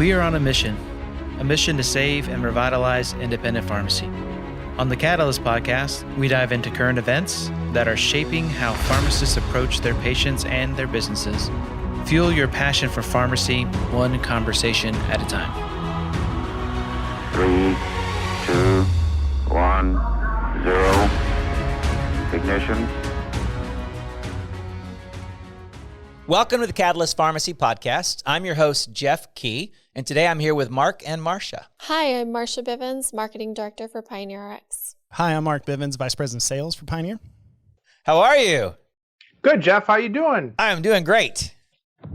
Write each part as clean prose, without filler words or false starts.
We are on a mission to save and revitalize independent pharmacy. On the Catalyst podcast, we dive into current events that are shaping how pharmacists approach their patients and their businesses. Fuel your passion for pharmacy, one conversation at a time. 3, 2, 1, 0. Ignition. Welcome to the Catalyst Pharmacy Podcast. I'm your host, Jeff Key, and today I'm here with Mark and Marsha. Hi, I'm Marsha Bivins, Marketing Director for PioneerRx. Hi, I'm Mark Bivins, Vice President of Sales for Pioneer. How are you? Good, Jeff. How you doing? I'm doing great.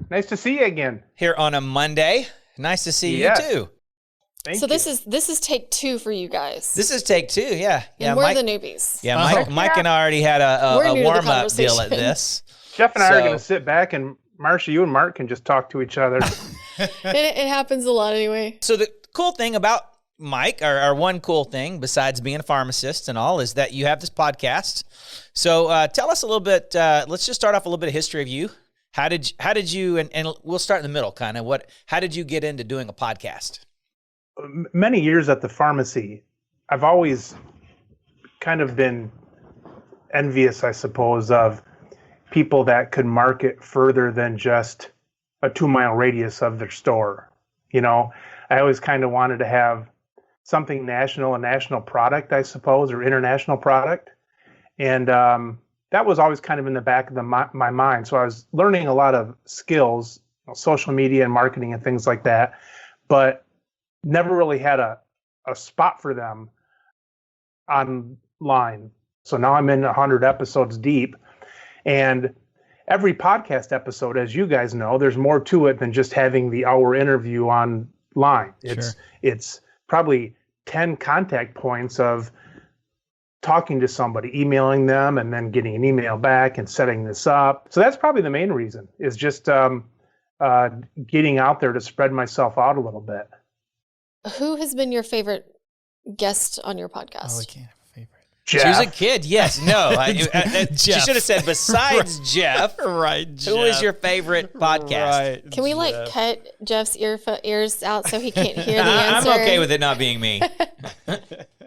Nice to see you again. Here on a Monday. Nice to see you too. Thank you. This is take 2 for you guys. This is take 2, yeah. And we're the newbies. Yeah, Mike and I already had a warm-up deal at this. Jeff and I are going to sit back, and Marsha, you and Mark can just talk to each other. It happens a lot anyway. So the cool thing about Mike, or one cool thing besides being a pharmacist and all, is that you have this podcast. So tell us a little bit. Let's just start off a little bit of history of you. How did you? And we'll start in the middle, kind of. How did you get into doing a podcast? Many years at the pharmacy, I've always kind of been envious, I suppose, of people that could market further than just a 2-mile radius of their store. You know, I always kind of wanted to have something national, a national product, I suppose, or international product. And that was always kind of in the back of my mind. So I was learning a lot of skills, social media and marketing and things like that, but never really had a spot for them online. So now I'm in 100 episodes deep. And every podcast episode, as you guys know, there's more to it than just having the hour interview online. It's probably 10 contact points of talking to somebody, emailing them, and then getting an email back and setting this up. So that's probably the main reason, is just getting out there to spread myself out a little bit. Who has been your favorite guest on your podcast? Oh, we can't have a favorite. Jeff. She was a kid. Yes. No. She should have said besides Jeff. Right. Who is your favorite podcast? Right, Can we cut Jeff's ears out so he can't hear the answer? I'm okay with it not being me.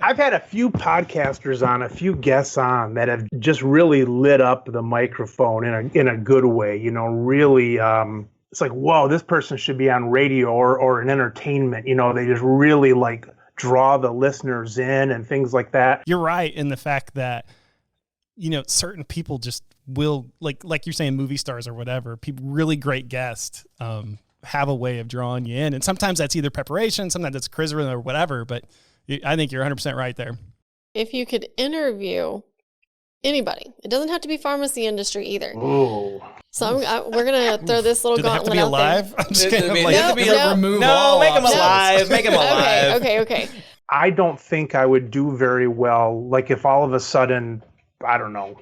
I've had a few podcasters on, a few guests on that have just really lit up the microphone in a good way. You know, really, it's like, whoa, this person should be on radio or an entertainment. You know, they just really draw the listeners in and things like that. You're right in the fact that, you know, certain people just will, like you're saying, movie stars or whatever, people, really great guests have a way of drawing you in. And sometimes that's either preparation, sometimes it's charisma or whatever, but I think you're 100% right there. If you could interview anybody, it doesn't have to be pharmacy industry either. Ooh. So we're going to throw this little gauntlet out there. I'm just kidding. Make them alive. Make them alive. Okay. I don't think I would do very well. Like if all of a sudden, I don't know,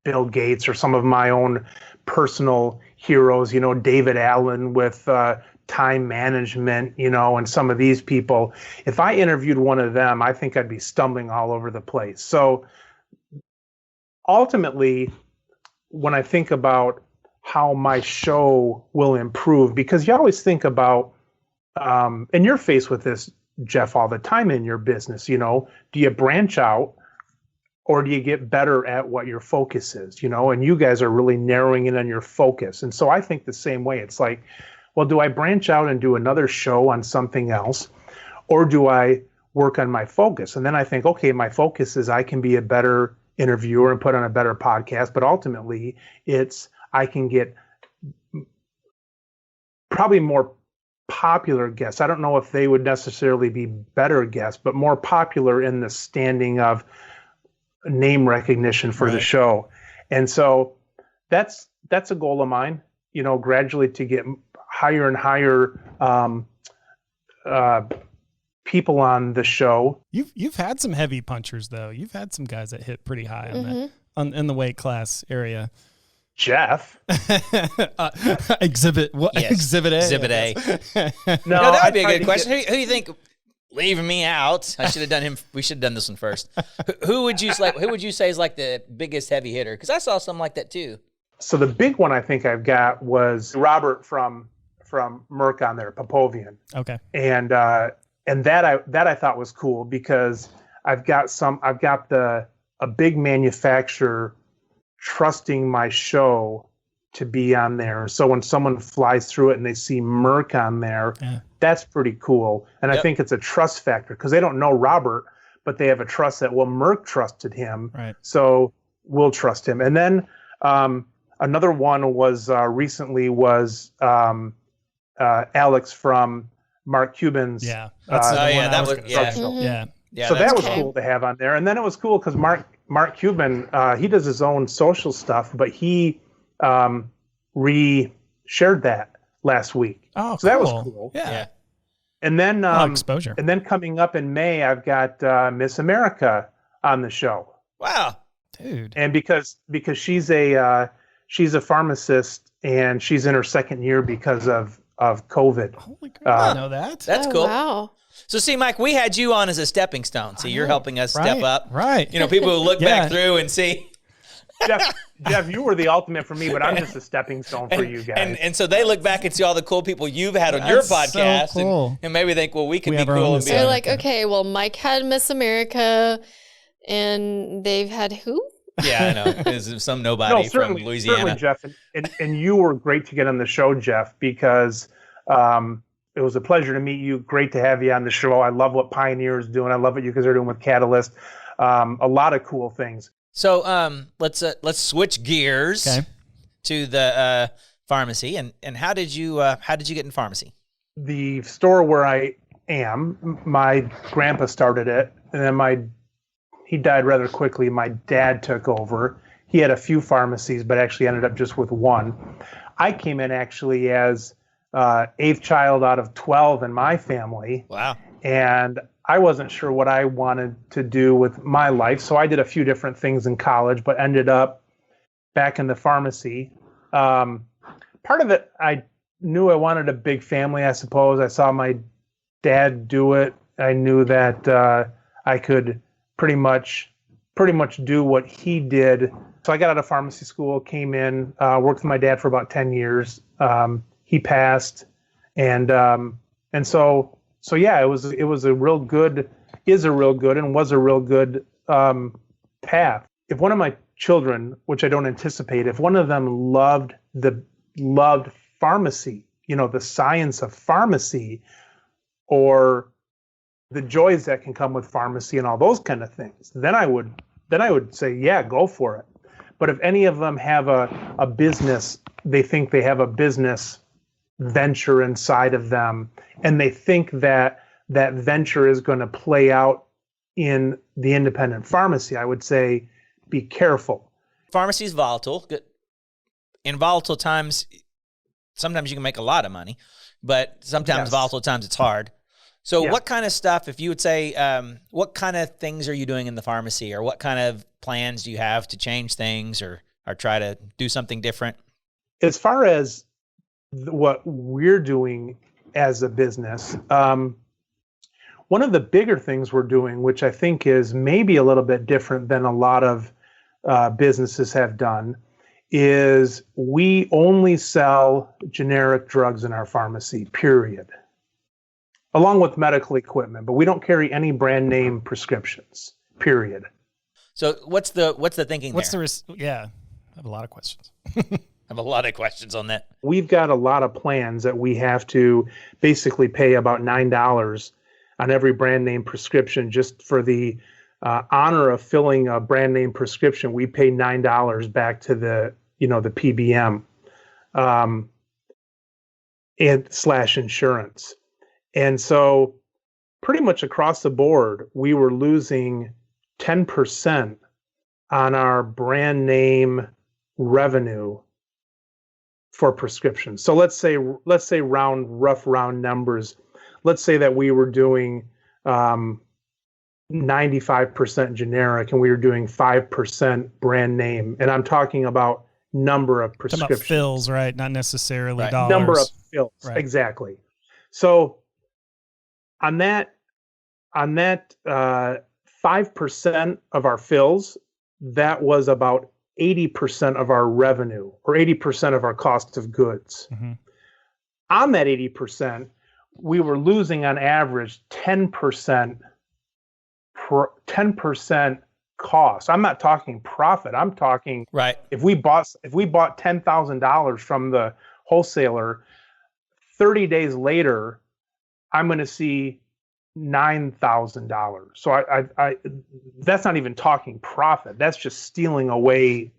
Bill Gates or some of my own personal heroes, David Allen with time management, and some of these people, if I interviewed one of them, I think I'd be stumbling all over the place. So ultimately, when I think about how my show will improve, because you always think about, and you're faced with this, Jeff, all the time in your business, do you branch out or do you get better at what your focus is, and you guys are really narrowing in on your focus. And so I think the same way. It's like, well, do I branch out and do another show on something else, or do I work on my focus? And then I think, okay, my focus is I can be a better interviewer and put on a better podcast, but ultimately it's I can get probably more popular guests. I don't know if they would necessarily be better guests, but more popular in the standing of name recognition for the show. And so that's a goal of mine, gradually to get higher and higher people on the show. You've had some heavy punchers though. You've had some guys that hit pretty high in the weight class area. Jeff, Exhibit what? Yes. Exhibit A. Exhibit A. No, that would be a good question. Who do you think? Leaving me out. I should have done him. We should have done this one first. Who would you say is like the biggest heavy hitter? Because I saw something like that too. So the big one I think I've got was Robert from from Merck on there, Popovian. Okay. And that I thought was cool because I've got a big manufacturer trusting my show to be on there. So when someone flies through it and they see Merck on there, that's pretty cool. And I think it's a trust factor because they don't know Robert, but they have a trust that, well, Merck trusted him. Right. So we'll trust him. And then another one was recently was Alex from Mark Cuban's. Yeah. Yeah, So that was cool. cool to have on there. And then it was cool because Mark Cuban, he does his own social stuff, but he re-shared that last week. Oh, so that was cool. Yeah. And then exposure. And then coming up in May, I've got Miss America on the show. Wow. Dude. And because she's a pharmacist and she's in her second year because of COVID. Holy crap. I didn't know that. That's cool. Wow. So see, Mike, we had you on as a stepping stone. So you're helping us step up. Right. You know, people who look back through and see. Jeff, you were the ultimate for me, but I'm just a stepping stone for you guys. And so they look back and see all the cool people you've had on your podcast so cool. and maybe think, well, we could We be have our cool own and be They're on like, okay, well, Mike had Miss America, and they've had who? Yeah, I know. There's some nobody from Louisiana. Certainly, Jeff, and you were great to get on the show, Jeff, because it was a pleasure to meet you. Great to have you on the show. I love what Pioneer is doing. I love what you guys are doing with Catalyst. A lot of cool things. So let's switch gears to the pharmacy. And how did you get in pharmacy? The store where I am, my grandpa started it, and then he died rather quickly. My dad took over. He had a few pharmacies, but actually ended up just with one. I came in actually as eighth child out of 12 in my family. Wow. And I wasn't sure what I wanted to do with my life, so I did a few different things in college, but ended up back in the pharmacy. Part of it, I knew I wanted a big family, I suppose. I saw my dad do it. I knew that I could pretty much do what he did. So I got out of pharmacy school, came in, worked with my dad for about 10 years. He passed, and so yeah, it was a real good path. If one of my children, which I don't anticipate, if one of them loved pharmacy, the science of pharmacy, or the joys that can come with pharmacy and all those kind of things, then I would say, yeah, go for it. But if any of them have a business, they think they have a business venture inside of them, and they think that venture is going to play out in the independent pharmacy, I would say, be careful. Pharmacy is volatile. In volatile times, sometimes you can make a lot of money, but sometimes volatile times it's hard. So what kind of stuff, if you would say, what kind of things are you doing in the pharmacy, or what kind of plans do you have to change things or try to do something different? As far as what we're doing as a business, one of the bigger things we're doing, which I think is maybe a little bit different than a lot of businesses have done, is we only sell generic drugs in our pharmacy, period, along with medical equipment, but we don't carry any brand name prescriptions, period. So what's the thinking there? I have a lot of questions. I have a lot of questions on that. We've got a lot of plans that we have to basically pay about $9 on every brand name prescription. Just for the honor of filling a brand name prescription, we pay $9 back to the PBM and / insurance. And so pretty much across the board, we were losing 10% on our brand name revenue for prescriptions. So let's say rough numbers. Let's say that we were doing 95% generic and we were doing 5% brand name. And I'm talking about number of prescriptions. Talking about fills, right? Not necessarily dollars. Number of fills, right. Exactly. So on that 5% of our fills, that was about 80% of our revenue, or 80% of our cost of goods. Mm-hmm. on that 80%, we were losing on average 10% 10% cost. I'm not talking profit. I'm talking Right. if we bought $10,000 from the wholesaler, 30 days later, I'm going to see $9,000. So I that's not even talking profit. That's just stealing away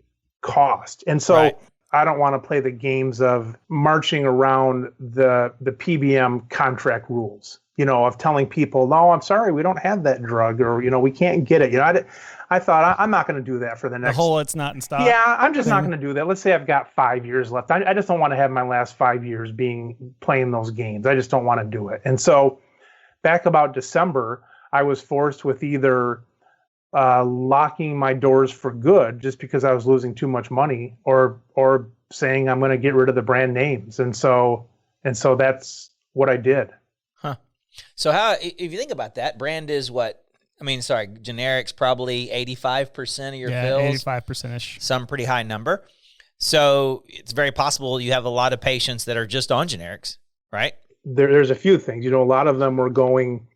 cost. And so Right. I don't want to play the games of marching around the PBM contract rules, of telling people, no, I'm sorry, we don't have that drug, or, we can't get it. I thought I'm not going to do that for the The next. whole it's not in stock. Yeah, I'm just not going to do that. Let's say I've got 5 years left. I just don't want to have my last 5 years playing those games. I just don't want to do it. And so back about December, I was forced with either locking my doors for good just because I was losing too much money, or saying I'm going to get rid of the brand names. And so that's what I did. Huh. So how, if you think about that, brand is what? Generics probably 85% of your pills. 85%ish. Some pretty high number. So it's very possible you have a lot of patients that are just on generics, right? There's a few things. A lot of them were going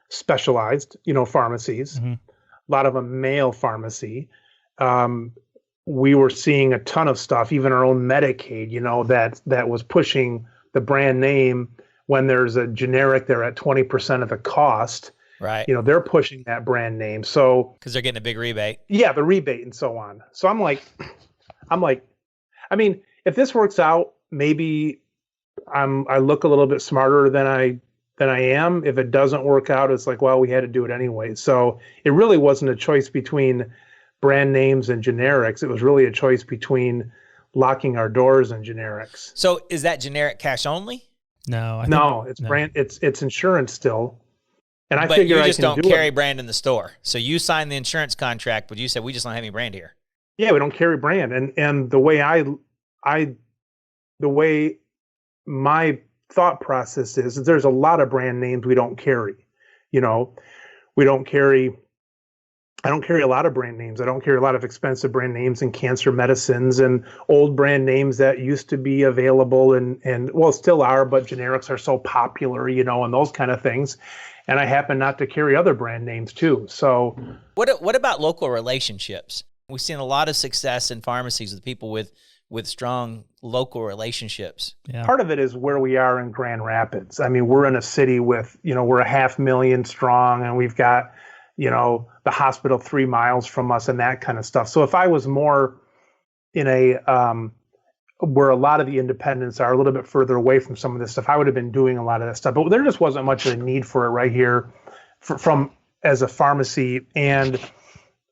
specialized, pharmacies. Mm-hmm. A lot of them mail pharmacy. We were seeing a ton of stuff, even our own Medicaid, that was pushing the brand name when there's a generic, they're at 20% of the cost. Right. They're pushing that brand name. So because they're getting a big rebate. Yeah, the rebate and so on. So I'm like, if this works out, maybe I look a little bit smarter than I am. If it doesn't work out, it's like, well, we had to do it anyway. So it really wasn't a choice between brand names and generics. It was really a choice between locking our doors and generics. So is that generic cash only? No, it's brand. It's insurance still. And I but figure you just I can don't carry brand in the store. So you signed the insurance contract, but you said we just don't have any brand here. Yeah, we don't carry brand. And the way my thought process is there's a lot of brand names we don't carry. I don't carry a lot of brand names. I don't carry a lot of expensive brand names and cancer medicines and old brand names that used to be available and still are, but generics are so popular, and those kind of things. And I happen not to carry other brand names too. So what about local relationships? We've seen a lot of success in pharmacies with people with strong local relationships. Yeah. Part of it is where we are in Grand Rapids. We're in a city with, we're 500,000 strong, and we've got, the hospital 3 miles from us and that kind of stuff. So if I was more in a, where a lot of the independents are a little bit further away from some of this stuff, I would have been doing a lot of that stuff. But there just wasn't much of a need for it right here from as a pharmacy. And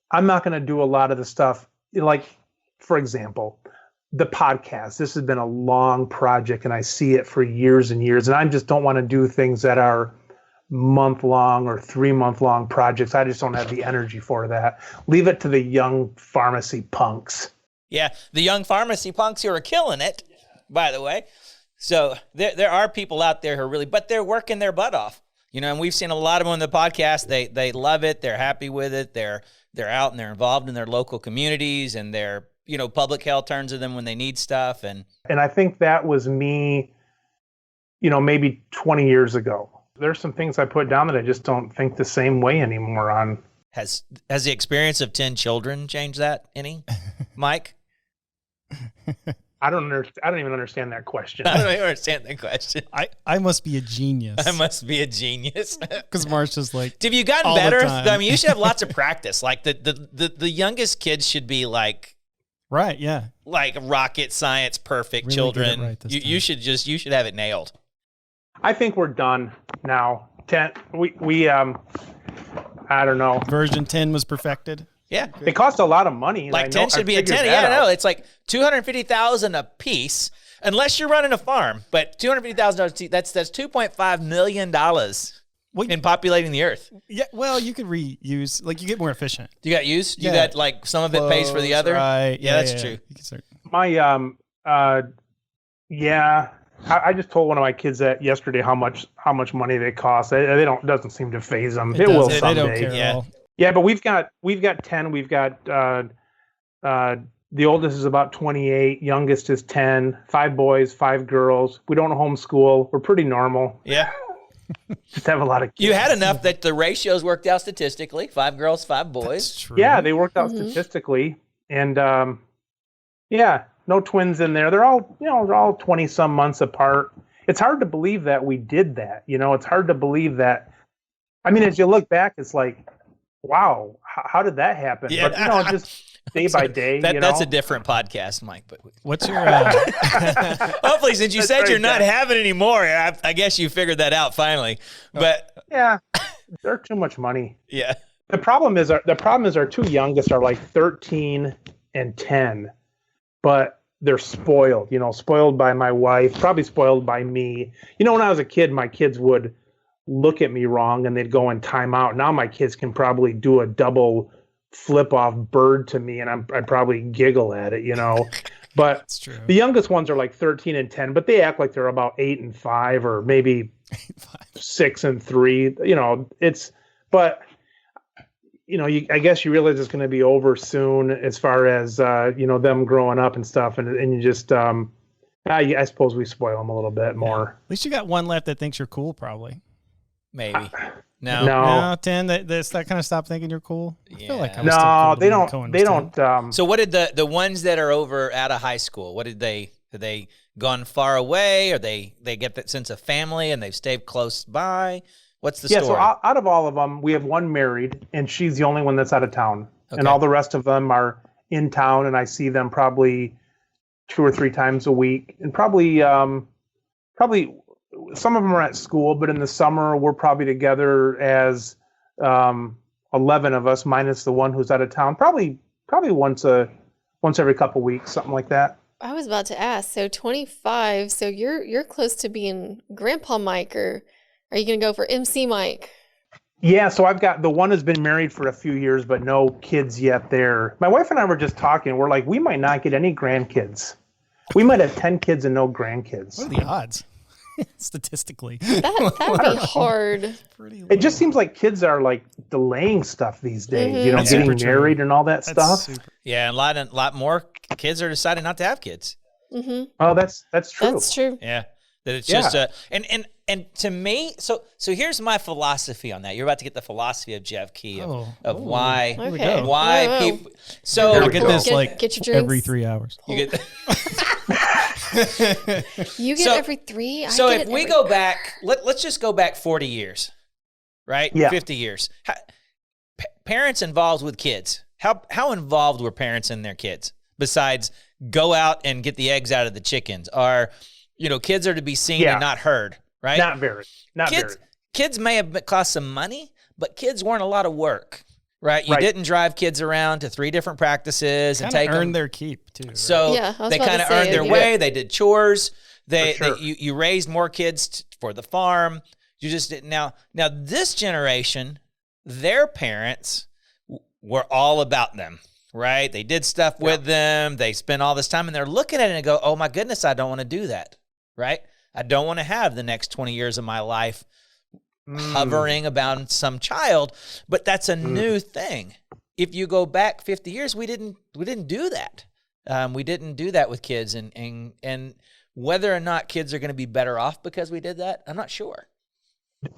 I'm not going to do a lot of the stuff, like, for example, the podcast. This has been a long project, and I see it for years and years. And I just don't want to do things that are month-long or 3-month-long projects. I just don't have the energy for that. Leave it to the young pharmacy punks. Yeah, the young pharmacy punks who are killing it, by the way. So there are people out there who are really, but they're working their butt off. And we've seen a lot of them on the podcast. They love it. They're happy with it. They're out and they're involved in their local communities, and they're, public health turns to them when they need stuff. And I think that was me, maybe 20 years ago. There's some things I put down that I just don't think the same way anymore on. Has the experience of 10 children changed that any, Mike? I don't even understand that question. I don't even understand that question. I must be a genius. I must be a genius. Because Marsha's like, have you gotten all the better? time. You should have lots of practice. Like the youngest kids should be like, right, yeah, like rocket science, perfect Really children. get it right this You should have it nailed. I think we're done now. 10. We I don't know. version 10 was perfected. Yeah. It costs a lot of money. Like 10 should be a 10. Yeah, no, it's like $250,000 a piece, unless you're running a farm. But $250,000, that's $2.5 million in populating the earth. Yeah, well, you could reuse, like you get more efficient. You got used? You Yeah. got like some of it pays for the other? Right. Yeah, that's true. You can start. My I just told one of my kids that yesterday how much money they cost. They don't doesn't seem to faze them. It will They someday. don't care Yeah. at all. Yeah, but we've got 10. We've got The oldest is about 28, youngest is 10, 5 boys, 5 girls. We don't homeschool. We're pretty normal. Yeah. Just have a lot of kids. You had enough that the ratios worked out statistically. 5 girls, 5 boys. That's true. Yeah, they worked out statistically. And yeah, no twins in there. They're all 20 some months apart. It's hard to believe that we did that. It's hard to believe that. I mean, as you look back, it's like, wow, how did that happen? Yeah. But just day by day. That's a different podcast, Mike. But What's your hopefully, since you That's said right, you're not Jeff. having any more, I guess you figured that out finally. But Yeah, they're too much money. yeah, The problem is our 2 youngest are like 13 and 10, but they're spoiled. Spoiled by my wife, probably spoiled by me. When I was a kid, my kids would look at me wrong and they'd go in timeout. Now my kids can probably do a double flip off bird to me, and I'd probably giggle at it. But That's true. the youngest ones are like 13 and 10, but they act like they're about 8 and 5 or maybe 6 and 3. I guess you realize it's going to be over soon as far as them growing up and stuff, and you just I suppose we spoil them a little bit more. At least you got one left that thinks you're cool, probably. maybe. No. No, 10 that's that kind of stop thinking you're cool. I feel like I was still No, cool to they be don't. Cohen They was 10. don't. So what did the ones that are over out of high school? What did they? Have they gone far away, or they get that sense of family and they've stayed close by? What's the Yeah. story? So out of all of them, we have one married, and she's the only one that's out of town, Okay. and all the rest of them are in town, and I see them probably 2 or 3 times a week, and probably some of them are at school, but in the summer we're probably together as 11 of us minus the one who's out of town. Probably once every couple weeks, something like that. I was about to ask. So 25. So you're close to being Grandpa Mike, or are you going to go for MC Mike? Yeah, so I've got the one has been married for a few years, but no kids yet there. My wife and I were just talking. We're like, we might not get any grandkids. We might have 10 kids and no grandkids. What are the odds? Statistically. That'd be hard. Pretty It just seems like kids are like delaying stuff these days, Mhm. That's getting super true. married and all that That's stuff. super. Yeah, and a lot more kids are deciding not to have kids. Mm-hmm. Oh, that's true. That's true. Yeah, that it's Yeah. just and to me, so here's my philosophy on that. You're about to get the philosophy of Jeff Key of why Here we Okay. go. why Whoa. people. So Here I'll we get go. this like Get your drinks. every 3 hours. you get. You get So- every 3. So I get if it we every- go back, let's just go back 40 years, right? Yeah. 50 years. Parents involved with kids. How involved were parents in their kids besides go out and get the eggs out of the chickens? Or, kids are to be seen Yeah. and not heard, right? Not very. Kids may have cost some money, but kids weren't a lot of work, right? You Right. didn't drive kids around to 3 different practices and Kind take of them. earned their keep too. Right? So Yeah, I was they about to kind of say, earned their yeah. way. They did chores. For sure. You raised more kids for the farm. You just didn't. Now this generation, their parents were all about them, right? They did stuff with them. They spent all this time, and they're looking at it and go, "Oh my goodness, I don't want to do that." Right? I don't want to have the next 20 years of my life hovering about some child. But that's a new thing. If you go back 50 years, we didn't do that. We didn't do that with kids, and whether or not kids are going to be better off because we did that, I'm not sure.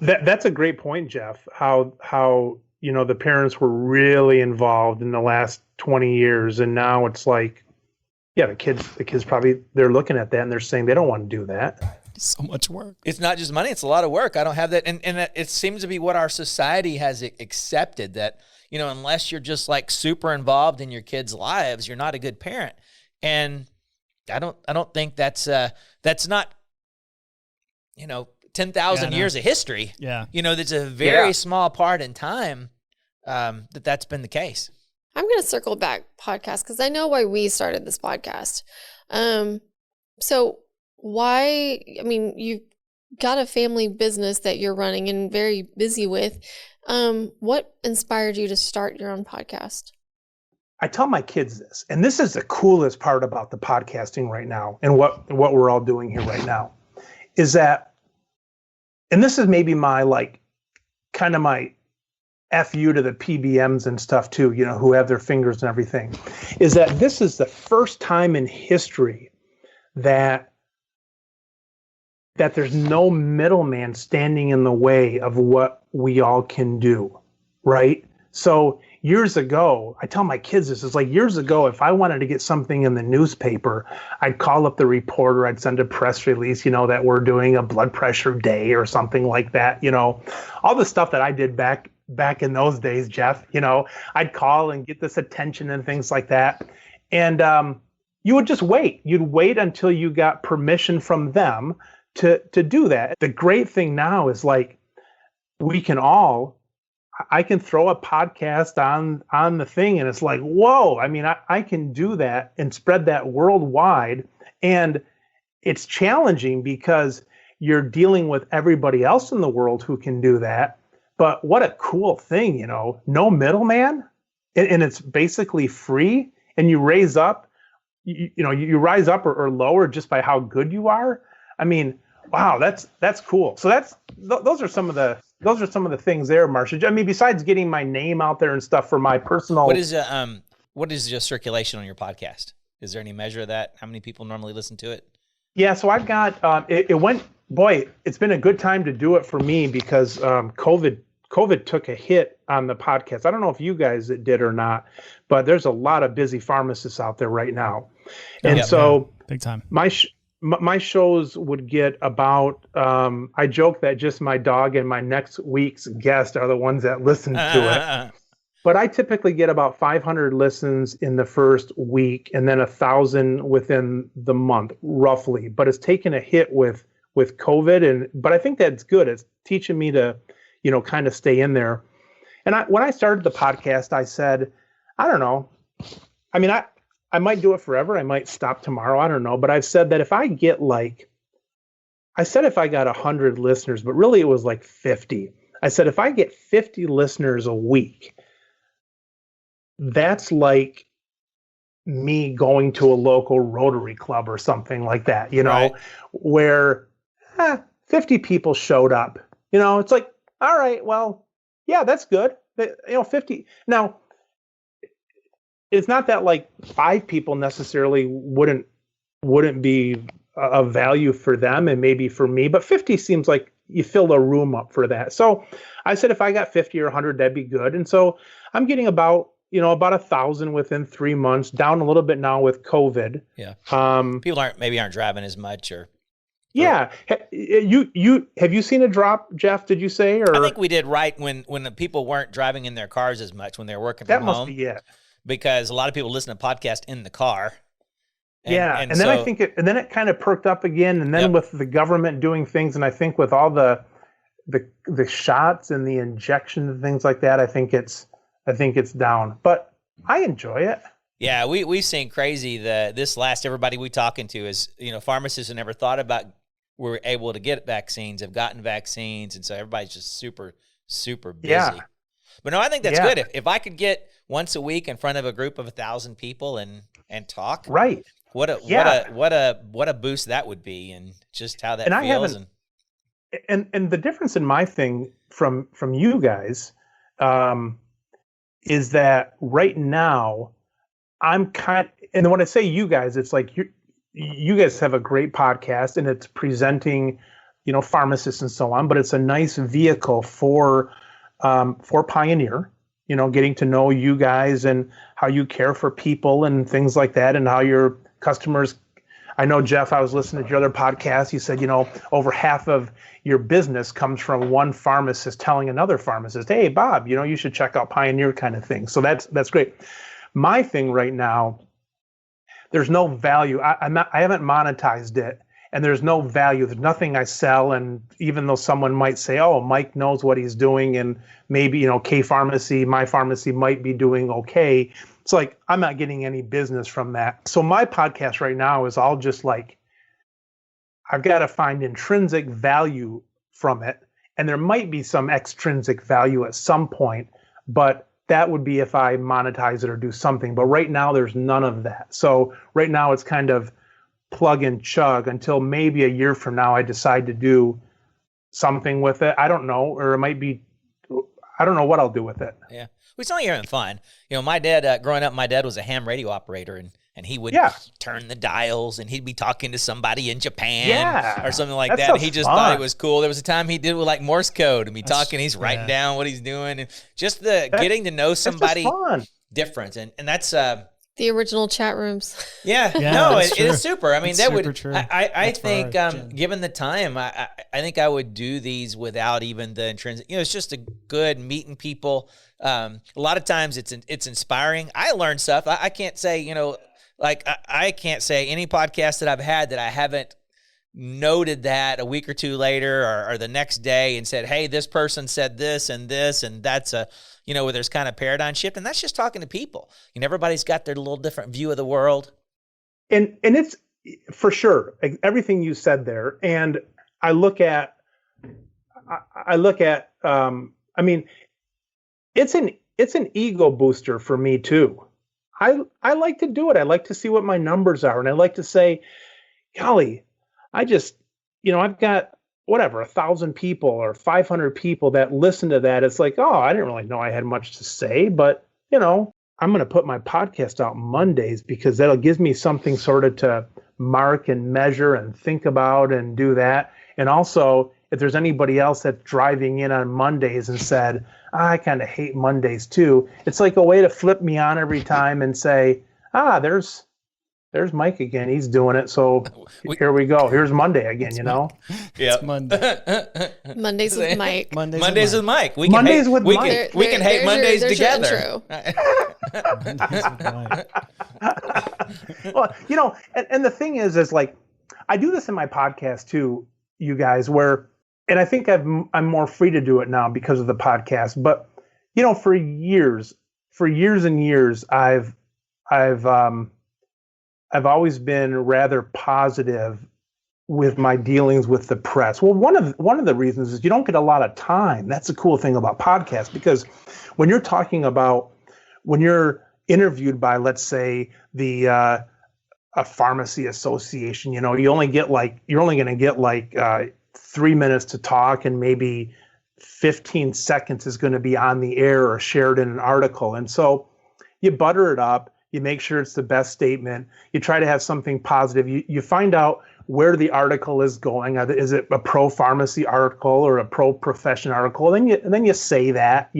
That's a great point, Jeff. How the parents were really involved in the last 20 years, and now it's like, yeah, the kids probably they're looking at that and they're saying they don't want to do that. So much work. It's not just money; it's a lot of work. I don't have that, and it seems to be what our society has accepted, that unless you're just like super involved in your kids' lives, you're not a good parent. And I don't think that's not 10,000 years of history. Yeah. That's a very small part in time that's been the case. I'm going to circle back podcast because I know why we started this podcast. So why, you've got a family business that you're running and very busy with. What inspired you to start your own podcast? I tell my kids this, and this is the coolest part about the podcasting right now, and what we're all doing here right now, is that, and this is maybe my kind of my F you to the PBMs and stuff too, who have their fingers and everything, is that this is the first time in history that there's no middleman standing in the way of what we all can do, right? So years ago, I tell my kids this, is like years ago, if I wanted to get something in the newspaper, I'd call up the reporter, I'd send a press release, that we're doing a blood pressure day or something like that, all the stuff that I did back in those days, Jeff, I'd call and get this attention and things like that. And you would just wait. You'd wait until you got permission from them to do that. The great thing now is like I can throw a podcast on the thing and it's like, whoa, I mean, I can do that and spread that worldwide. And it's challenging because you're dealing with everybody else in the world who can do that. But what a cool thing, no middleman, and it's basically free, and you raise up, you rise up or lower just by how good you are. I mean, wow, that's cool. So those are some of the things there, Marsha. I mean, besides getting my name out there and stuff for my personal. What is your circulation on your podcast? Is there any measure of that? How many people normally listen to it? Yeah, so I've got it went. Boy, it's been a good time to do it for me because COVID took a hit on the podcast. I don't know if you guys did or not, but there's a lot of busy pharmacists out there right now, and so big time. My shows would get about, I joke that just my dog and my next week's guest are the ones that listen to it. But I typically get about 500 listens in the first week and then 1,000 within the month, roughly. But it's taken a hit with COVID, but I think that's good. It's teaching me to, kind of stay in there. And when I started the podcast, I said, I don't know. I mean, I might do it forever. I might stop tomorrow. I don't know. But I've said that if I get if I got 100 listeners, but really it was like 50. I said, if I get 50 listeners a week, that's like me going to a local Rotary Club or something like that, right. Where 50 people showed up. It's like, all right, well, yeah, that's good. 50. Now, it's not that like 5 people necessarily wouldn't be of value for them and maybe for me, but 50 seems like you fill a room up for that. So I said, if I got 50 or 100, that'd be good. And so I'm getting about 1,000 within 3 months, down a little bit now with COVID. Yeah. People aren't driving as much or. Yeah. Have you seen a drop, Jeff, did you say? Or I think we did right when the people weren't driving in their cars as much when they were working from home. That must be it. Because a lot of people listen to podcasts in the car. And then I think it kind of perked up again. And then with the government doing things, and I think with all the shots and the injection and things like that, I think it's down. But I enjoy it. Yeah, we've seen crazy everybody we talking to is, pharmacists who never thought about were able to get vaccines, have gotten vaccines, and so everybody's just super, super busy. Yeah. But no, I think that's good. If I could get once a week in front of a group of 1,000 people and talk, right? What a boost that would be, and just how that feels. And the difference in my thing from you guys is that right now and when I say you guys, it's like you guys have a great podcast and it's presenting, pharmacists and so on, but it's a nice vehicle for Pioneer, getting to know you guys and how you care for people and things like that, and how your customers. I know, Jeff, I was listening to your other podcast. You said, over half of your business comes from one pharmacist telling another pharmacist, hey, Bob, you should check out Pioneer, kind of thing. So that's great. My thing right now, there's no value. I haven't monetized it, and there's no value. There's nothing I sell. And even though someone might say, oh, Mike knows what he's doing, and maybe, K Pharmacy, my pharmacy might be doing okay. It's like, I'm not getting any business from that. So my podcast right now is all just like, I've got to find intrinsic value from it. And there might be some extrinsic value at some point, but that would be if I monetize it or do something. But right now, there's none of that. So right now, it's kind of plug and chug until maybe a year from now, I decide to do something with it. I don't know, or it might be, I don't know what I'll do with it. Yeah. We sound like you're having fun. You know, my dad, growing up, my dad was a ham radio operator, and he would turn the dials, and he'd be talking to somebody in Japan or something like that. And he just thought it was cool. There was a time he did with like Morse code and be talking, he's writing down what he's doing, and just getting to know somebody different. And that's the original chat rooms. No, it is super. I mean, it's that super would, true. I think, given the time, I think I would do these without even the intrinsic, it's just a good meeting people. A lot of times it's inspiring. I learn stuff. I can't say, I can't say any podcast that I've had that I haven't noted that a week or two later or the next day and said, hey, this person said this, and that's where there's kind of paradigm shift, and that's just talking to people. Everybody's got their little different view of the world. And it's for sure everything you said there. And I look at, I mean, it's an ego booster for me too. I like to do it. I like to see what my numbers are. And I like to say, golly, I just, I've got whatever, 1,000 people or 500 people that listen to that. It's like, oh, I didn't really know I had much to say, but I'm going to put my podcast out Mondays because that'll give me something sort of to mark and measure and think about and do that. And also, if there's anybody else that's driving in on Mondays and said, I kind of hate Mondays too, it's like a way to flip me on every time and say, there's Mike again. He's doing it. So here we go. Here's Monday again, Yeah. It's Monday. Mondays with Mike. Mondays with Mike. We Mondays can with hate, Mike. We can hate Mondays together. Mondays with Mike. Well, and the thing is like, I do this in my podcast too, you guys, and I think I'm more free to do it now because of the podcast. But for years and years, I've always been rather positive with my dealings with the press. Well, one of the reasons is you don't get a lot of time. That's the cool thing about podcasts, because when you're interviewed by, let's say, a pharmacy association, you're only going to get 3 minutes to talk, and maybe 15 seconds is going to be on the air or shared in an article. And so you butter it up. You make sure it's the best statement. You try to have something positive. You find out where the article is going. Is it a pro-pharmacy article or a pro-profession article? And then you say that,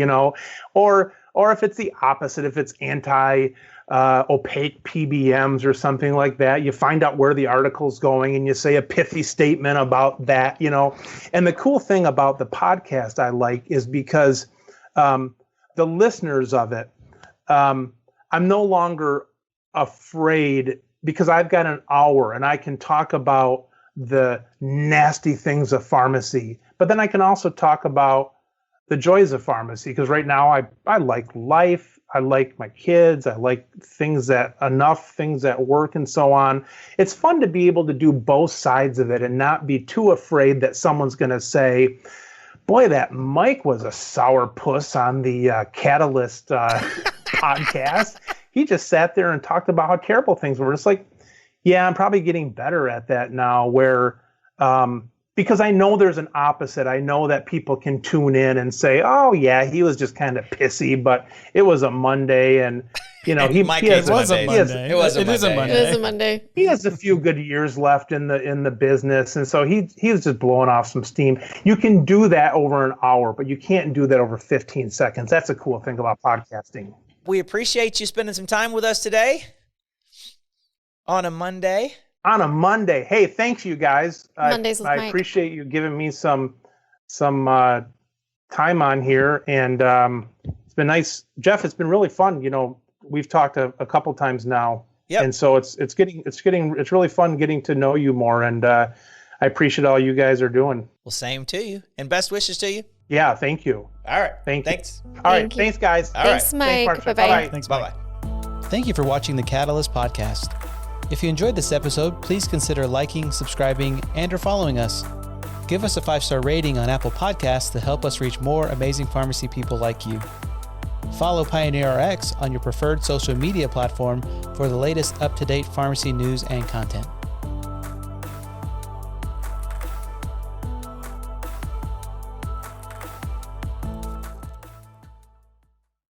or if it's the opposite, if it's anti-opaque PBMs or something like that, you find out where the article's going and you say a pithy statement about that, And the cool thing about the podcast I like is because the listeners of it, I'm no longer afraid because I've got an hour and I can talk about the nasty things of pharmacy, but then I can also talk about the joys of pharmacy, because right now I like life. I like my kids. I like things at work and so on. It's fun to be able to do both sides of it and not be too afraid that someone's going to say, boy, that Mike was a sourpuss on the Catalyst podcast. He just sat there and talked about how terrible things were. It's like, yeah, I'm probably getting better at that now, where because I know there's an opposite. I know that people can tune in and say, oh yeah, he was just kind of pissy, but it was a Monday, and It is a Monday. He has a few good years left in the business, and so he was just blowing off some steam. You can do that over an hour, but you can't do that over 15 seconds. That's a cool thing about podcasting. We appreciate you spending some time with us today on a Monday. Hey, thanks you guys. Mondays with I Mike. appreciate you giving me some time on here, and it's been nice. Jeff, it's been really fun. We've talked a couple times now. Yep. And so it's really fun getting to know you more, and I appreciate all you guys are doing. Well, same to you, and best wishes to you. Yeah, thank you. All right. Thanks. You. All right, thanks guys. Thanks, Mike. Thanks, Marsha. Bye-bye. Thanks, Bye-bye. Thank you for watching the Catalyst Podcast. If you enjoyed this episode, please consider liking, subscribing, and/or following us. Give us a 5-star rating on Apple Podcasts to help us reach more amazing pharmacy people like you. Follow PioneerRx on your preferred social media platform for the latest up-to-date pharmacy news and content.